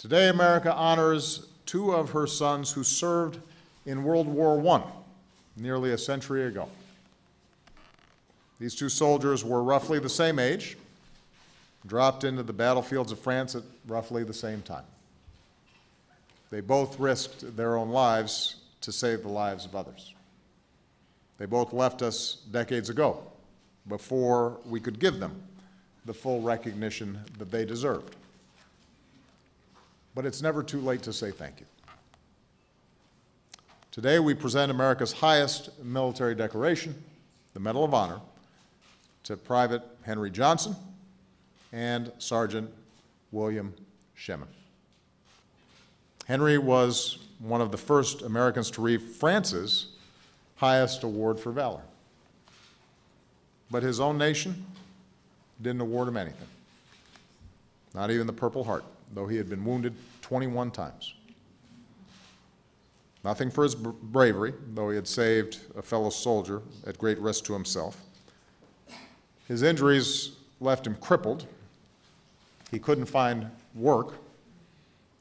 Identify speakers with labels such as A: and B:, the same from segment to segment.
A: Today, America honors two of her sons who served in World War I, nearly a century ago. These two soldiers were roughly the same age, dropped into the battlefields of France at roughly the same time. They both risked their own lives to save the lives of others. They both left us decades ago, before we could give them the full recognition that they deserved. But it's never too late to say thank you. Today we present America's highest military decoration, the Medal of Honor, to Private Henry Johnson and Sergeant William Shemin. Henry was one of the first Americans to receive France's highest award for valor. But his own nation didn't award him anything, not even the Purple Heart, though he had been wounded 21 times. Nothing for his bravery, though he had saved a fellow soldier at great risk to himself. His injuries left him crippled. He couldn't find work.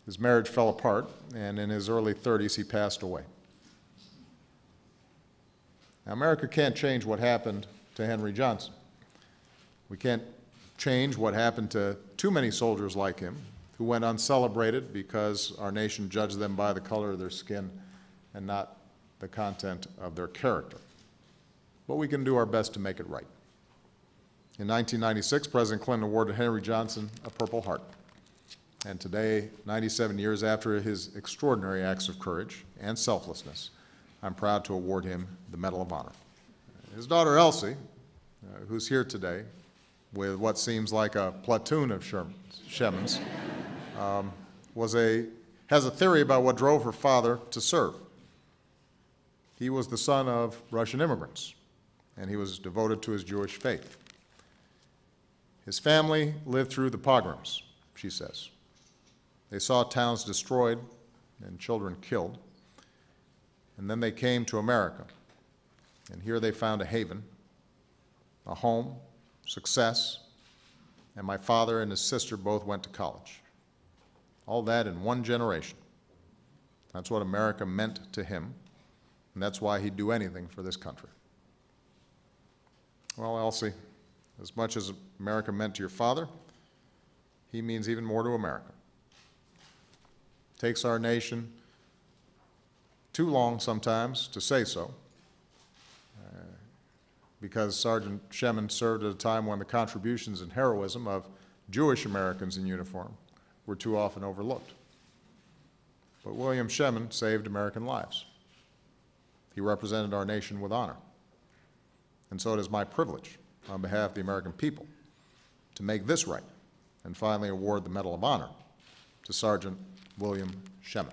A: His marriage fell apart, and in his early 30s, he passed away. Now, America can't change what happened to Henry Johnson. We can't change what happened to too many soldiers like him who went uncelebrated because our nation judged them by the color of their skin and not the content of their character. But we can do our best to make it right. In 1996, President Clinton awarded Henry Johnson a Purple Heart. And today, 97 years after his extraordinary acts of courage and selflessness, I'm proud to award him the Medal of Honor. His daughter Elsie, who's here today with what seems like a platoon of Shemins, has a theory about what drove her father to serve. He was the son of Russian immigrants, and he was devoted to his Jewish faith. His family lived through the pogroms, she says. They saw towns destroyed and children killed, and then they came to America, and here they found a haven, a home, success, and my father and his sister both went to college. All that in one generation. That's what America meant to him, and that's why he'd do anything for this country. Well, Elsie, as much as America meant to your father, he means even more to America. It takes our nation too long sometimes to say so, because Sergeant Shemin served at a time when the contributions and heroism of Jewish Americans in uniform were too often overlooked. But William Shemin saved American lives. He represented our nation with honor. And so it is my privilege, on behalf of the American people, to make this right and finally award the Medal of Honor to Sergeant William Shemin.